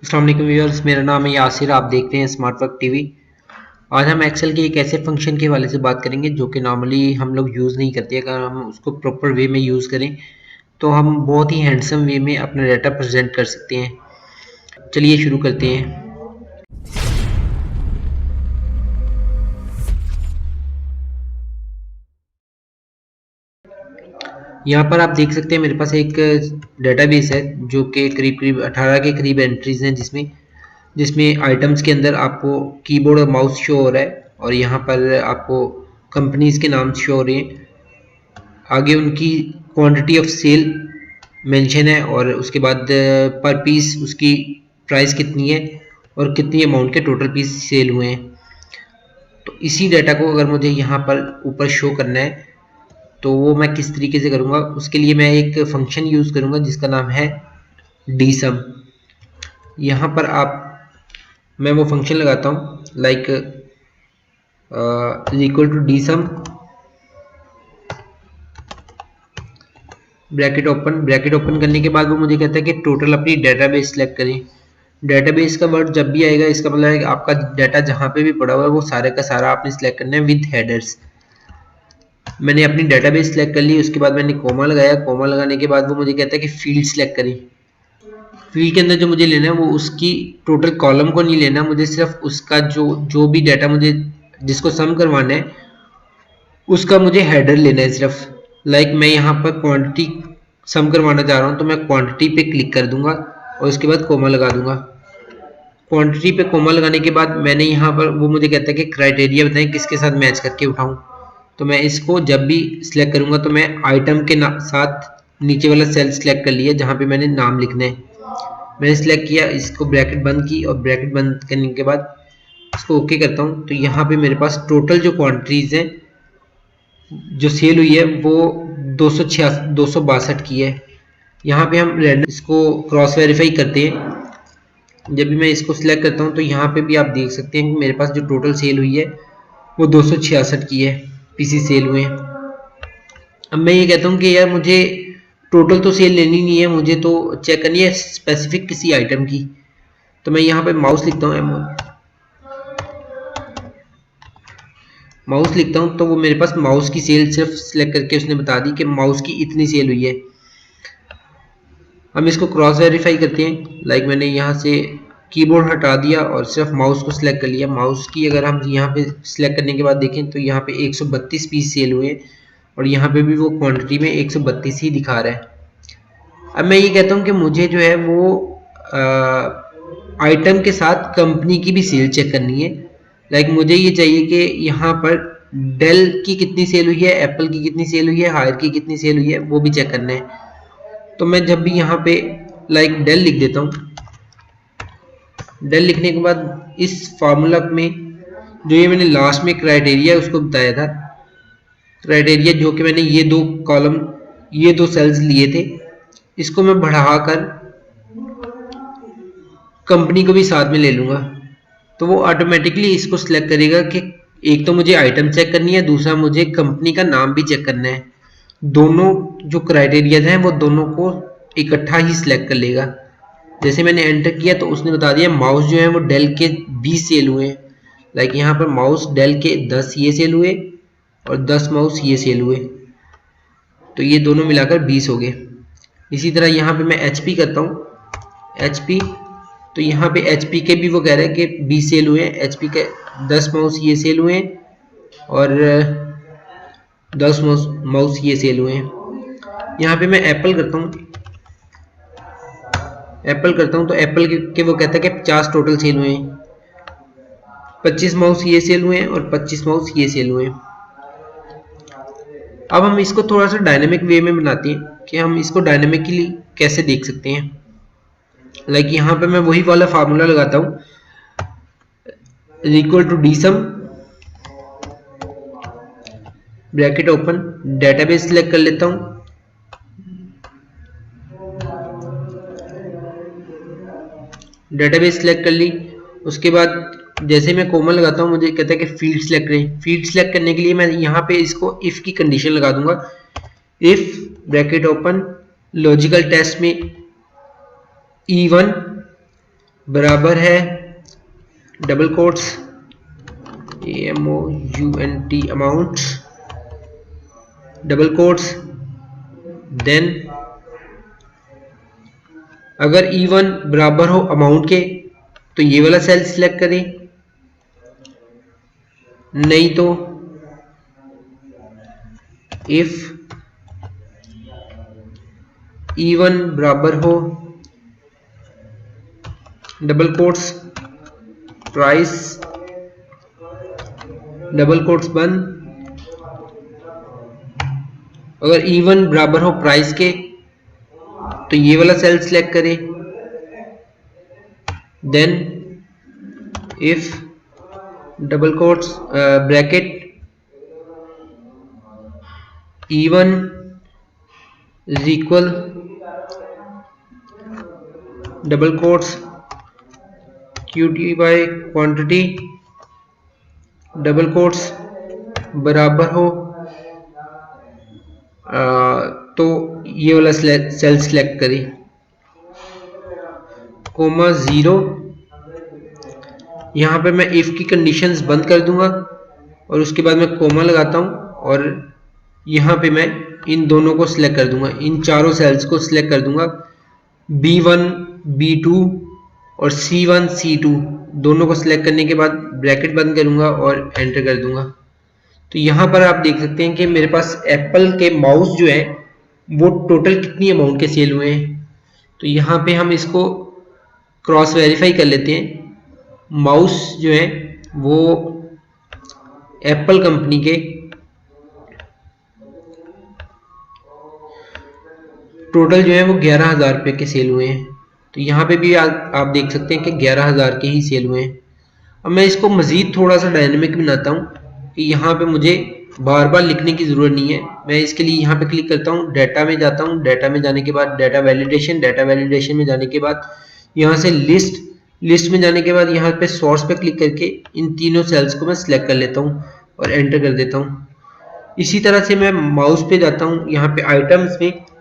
अस्सलाम वालेकुम व्यूअर्स, मेरा नाम है यासिर। आप देख रहे हैं स्मार्ट वर्क टीवी। आज हम एक्सेल के एक ऐसे फंक्शन के हवाले से बात करेंगे जो कि नॉर्मली हम लोग यूज़ नहीं करते। अगर हम उसको प्रॉपर वे में यूज़ करें तो हम बहुत ही हैंडसम वे में अपना डाटा प्रेजेंट कर सकते हैं। चलिए शुरू करते हैं। यहाँ पर आप देख सकते हैं मेरे पास एक डेटाबेस है जो कि करीब करीब 18 के करीब एंट्रीज हैं, जिसमें जिसमें आइटम्स के अंदर आपको कीबोर्ड और माउस शो हो रहा है और यहाँ पर आपको कंपनीज के नाम शो हो रहे हैं। आगे उनकी क्वांटिटी ऑफ सेल मेंशन है और उसके बाद पर पीस उसकी प्राइस कितनी है और कितनी अमाउंट के टोटल पीस सेल हुए हैं। तो इसी डाटा को अगर मुझे यहाँ पर ऊपर शो करना है तो वो मैं किस तरीके से करूँगा, उसके लिए मैं एक फंक्शन यूज़ करूँगा जिसका नाम है डीसम। यहाँ पर आप मैं वो फंक्शन लगाता हूँ like equal to DSUM bracket open करने के बाद वो मुझे कहता है कि टोटल अपनी डेटाबेस सेलेक्ट करें। डेटाबेस का वर्ड जब भी आएगा इसका मतलब है कि आपका डाटा जहाँ पे भी पड़ा हुआ है वो सारे का सारा आपने सेलेक्ट करना है विद हेडर्स। मैंने अपनी डेटाबेस सेलेक्ट कर ली, उसके बाद मैंने कोमा लगाया। कोमा लगाने के बाद वो मुझे कहता है कि फील्ड सेलेक्ट करें। फील्ड के अंदर जो मुझे लेना है वो उसकी टोटल कॉलम को नहीं लेना, मुझे सिर्फ उसका जो जो भी डाटा मुझे जिसको सम करवाना है उसका मुझे हेडर लेना है सिर्फ। लाइक मैं यहाँ पर क्वांटिटी सम करवाना चाह रहा हूँ तो मैं क्वांटिटी पे क्लिक कर दूंगा और उसके बाद कोमा लगा दूंगा। क्वांटिटी पे कोमा लगाने के बाद मैंने यहाँ पर वो मुझे कहता है कि क्राइटेरिया बताएं किसके साथ मैच करके उठाऊं। तो मैं इसको जब भी सिलेक्ट करूंगा तो मैं आइटम के साथ नीचे वाला सेल सिलेक्ट कर लिया जहाँ पे मैंने नाम लिखना है। मैंने सिलेक्ट किया, इसको ब्रैकेट बंद की और ब्रैकेट बंद करने के बाद इसको ओके करता हूँ। तो यहाँ पे मेरे पास टोटल जो क्वांटिटीज हैं जो सेल हुई है वो 262 की है। यहाँ पे हम रैंडम इसको क्रॉस वेरीफाई करते हैं। जब भी मैं इसको सिलेक्ट करता हूँ तो यहाँ पे भी आप देख सकते हैं कि मेरे पास जो टोटल सेल हुई है वो 266 की है, पीसी सेल हुए हैं। अब मैं ये कहता हूँ कि यार मुझे टोटल तो सेल लेनी नहीं है, मुझे तो चेक करनी है स्पेसिफिक किसी आइटम की। तो मैं यहाँ पे माउस लिखता हूँ तो वो मेरे पास माउस की सेल सिर्फ सिलेक्ट करके उसने बता दी कि माउस की इतनी सेल हुई है। हम इसको क्रॉस वेरीफाई करते हैं। लाइक मैंने यहाँ से कीबोर्ड हटा दिया और सिर्फ माउस को सिलेक्ट कर लिया। माउस की अगर हम यहाँ पे सिलेक्ट करने के बाद देखें तो यहाँ पे 132 पीस सेल हुए और यहाँ पे भी वो क्वांटिटी में 132 ही दिखा रहा है। अब मैं ये कहता हूँ कि मुझे जो है वो आइटम के साथ कंपनी की भी सेल चेक करनी है। लाइक मुझे ये चाहिए कि यहाँ पर डेल की कितनी सेल हुई है, एप्पल की कितनी सेल हुई है, हायर की कितनी सेल हुई है, वो भी चेक करना है। तो मैं जब भी यहाँ पे लाइक डेल लिख देता हूँ। डेल लिखने के बाद इस फार्मूला में जो ये मैंने लास्ट में क्राइटेरिया उसको बताया था, क्राइटेरिया जो कि मैंने ये दो कॉलम ये दो सेल्स लिए थे, इसको मैं बढ़ाकर कंपनी को भी साथ में ले लूँगा। तो वो ऑटोमेटिकली इसको सिलेक्ट करेगा कि एक तो मुझे आइटम चेक करनी है, दूसरा मुझे कंपनी का नाम भी चेक करना है। दोनों जो क्राइटेरिया हैं वो दोनों को इकट्ठा ही सिलेक्ट कर लेगा। जैसे मैंने एंटर किया तो उसने बता दिया माउस जो है वो डेल के 20 सेल हुए। लाइक यहाँ पर माउस डेल के 10 ये सेल हुए और 10 माउस ये सेल हुए, तो ये दोनों मिलाकर 20 हो गए। इसी तरह यहाँ पे मैं HP करता हूँ, HP। तो यहाँ पे HP के भी वो कह रहा है कि 20 सेल हुए हैं। HP के 10 माउस ये सेल हुए हैं और 10 माउस ये सेल हुए हैं। यहाँ पे मैं एप्पल करता हूँ, तो एप्पल के वो कहता है कि 50 टोटल सेल हुए हैं, 25 माउस ये सेल हुए हैं और 25 माउस ये सेल हुए हैं। अब हम इसको थोड़ा सा डायनेमिक वे में बनाते हैं कि हम इसको डायनेमिकली कैसे देख सकते हैं। लाइक यहाँ पे मैं वही वाला फार्मूला लगाता हूँ, equal to DSUM bracket open, database select कर लेता हूँ। डेटाबेस सिलेक्ट कर ली, उसके बाद जैसे मैं कोमा लगाता हूँ मुझे कहता है कि फील्ड सिलेक्ट करें। फील्ड सिलेक्ट करने के लिए मैं यहाँ पे इसको इफ की कंडीशन लगा दूंगा। If bracket open logical test में E1 बराबर है double quotes AMOUNT amount double quotes, then अगर E1 बराबर हो अमाउंट के तो ये वाला सेल सिलेक्ट करें, नहीं तो इफ E1 बराबर हो double quotes price double quotes बंद, अगर E1 बराबर हो प्राइस के तो ये वाला सेल सिलेक्ट करें, then if double quotes bracket E1 is equal double quotes QT by quantity double quotes बराबर हो तो ये वाला सेल सिलेक्ट करें, कोमा 0, यहाँ पे मैं इफ की कंडीशंस बंद कर दूंगा और उसके बाद मैं कोमा लगाता हूँ और यहाँ पे मैं इन दोनों को सिलेक्ट कर दूंगा, इन चारों सेल्स को सिलेक्ट कर दूंगा, B1 B2 और C1 C2 दोनों को सिलेक्ट करने के बाद ब्रैकेट बंद करूंगा और एंटर कर दूंगा। तो यहाँ पर आप देख सकते हैं कि मेरे पास एप्पल के माउस जो है वो टोटल कितनी अमाउंट के सेल हुए हैं। तो यहाँ पे हम इसको क्रॉस वेरीफाई कर लेते हैं। माउस जो है वो एप्पल कंपनी के टोटल जो है वो 11,000 रुपये के सेल हुए हैं। तो यहाँ पे भी आप देख सकते हैं कि 11,000 के ही सेल हुए हैं। अब मैं इसको मज़ीद थोड़ा सा डायनेमिक बनाता हूँ कि यहाँ पे मुझे बार बार लिखने की ज़रूरत नहीं है। मैं इसके लिए यहाँ पे क्लिक करता हूँ, डाटा में जाता हूँ, डाटा में जाने के बाद डाटा वैलिडेशन में जाने के बाद यहाँ से लिस्ट में जाने के बाद यहाँ पे सोर्स पे क्लिक करके इन तीनों सेल्स को मैं सिलेक्ट कर लेता हूँ और एंटर कर देता हूँ। इसी तरह से मैं माउस पे जाता हूँ, यहाँ पे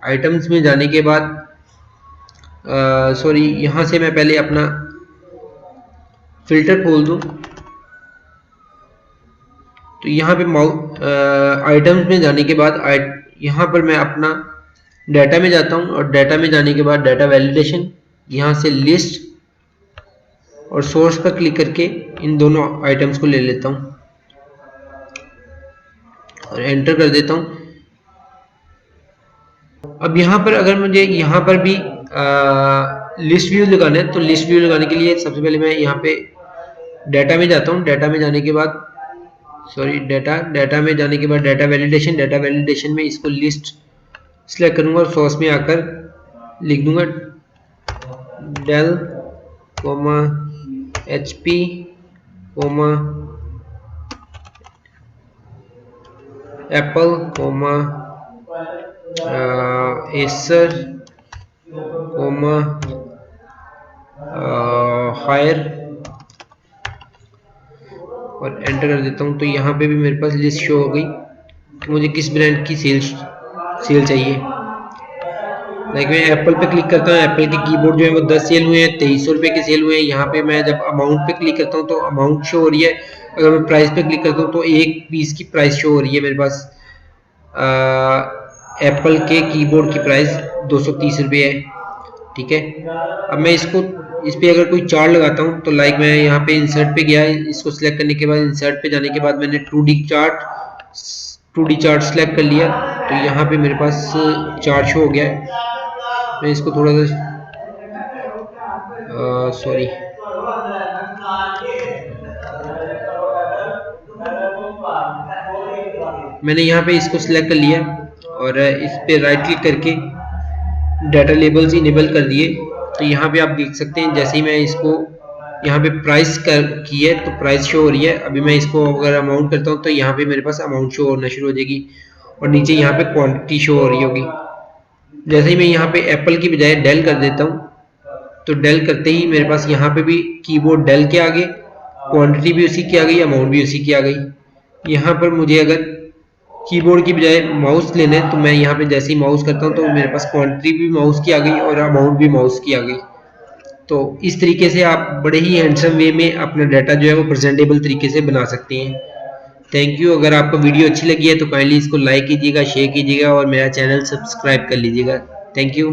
आइटम्स में जाने के बाद सॉरी, यहाँ से मैं पहले अपना फिल्टर खोल दूँ। तो यहाँ पे आइटम्स में जाने के बाद यहाँ पर मैं अपना डाटा में जाता हूँ और डाटा में जाने के बाद डाटा वैलिडेशन, यहाँ से लिस्ट और सोर्स पर क्लिक करके इन दोनों आइटम्स को ले लेता हूँ और एंटर कर देता हूँ। अब यहाँ पर अगर मुझे यहाँ पर भी लिस्ट व्यू लगाना है तो लिस्ट व्यू लगाने के लिए सबसे पहले मैं यहाँ पे डाटा में जाता हूँ। डाटा में जाने के बाद डाटा में जाने के बाद डाटा वैलिडेशन में इसको लिस्ट सिलेक्ट करूँगा और सोर्स में आकर लिख दूंगा Dell comma HP comma Apple comma Acer comma Haier और एंटर कर देता हूँ। तो यहाँ पे भी मेरे पास लिस्ट शो हो गई कि मुझे किस ब्रांड की सेल चाहिए। लाइक मैं एप्पल पे क्लिक करता हूँ, एप्पल के कीबोर्ड जो है वो 10 सेल हुए हैं, 2300 रुपये के सेल हुए हैं। यहाँ पे मैं जब अमाउंट पे क्लिक करता हूँ तो अमाउंट शो हो रही है। अगर मैं प्राइस पे क्लिक करता हूँ तो एक पीस की प्राइस शो हो रही है मेरे पास। एप्पल के कीबोर्ड की प्राइस 230 रुपये है, ठीक है। अब मैं इस पे अगर कोई चार्ट लगाता हूँ तो लाइक मैं यहाँ पे इंसर्ट पे गया, इसको सिलेक्ट करने के बाद इंसर्ट पे जाने के बाद मैंने 2D चार्ट सिलेक्ट कर लिया। तो यहाँ पे मेरे पास चार्ट शो हो गया है। मैं इसको थोड़ा सा सॉरी मैंने यहाँ पे इसको सिलेक्ट कर लिया और इस पे राइट क्लिक करके डाटा लेबल्स इनेबल कर दिए। तो यहाँ पे आप देख सकते हैं जैसे ही मैं इसको यहाँ पे प्राइस की है तो प्राइस शो हो रही है। अभी मैं इसको अगर अमाउंट करता हूँ तो यहाँ पे मेरे पास अमाउंट शो होना शुरू हो जाएगी और नीचे यहाँ पे क्वांटिटी शो हो रही होगी। जैसे ही मैं यहाँ पे एप्पल की बजाय डेल कर देता हूँ तो डेल करते ही मेरे पास यहाँ पे भी कीबोर्ड डेल के आगे, क्वांटिटी भी उसी की आ गई, अमाउंट भी उसी की आ गई। यहाँ पर मुझे अगर कीबोर्ड की बजाय माउस लेना है तो मैं यहाँ पे जैसे ही माउस करता हूँ तो मेरे पास क्वांटिटी भी माउस की आ गई और अमाउंट भी माउस की आ गई। तो इस तरीके से आप बड़े ही हैंडसम वे में अपना डाटा जो है वो प्रेजेंटेबल तरीके से बना सकते हैं। Thank you. अगर आपको वीडियो अच्छी लगी है तो काइंडली इसको लाइक कीजिएगा, शेयर कीजिएगा और मेरा चैनल सब्सक्राइब कर लीजिएगा। Thank you.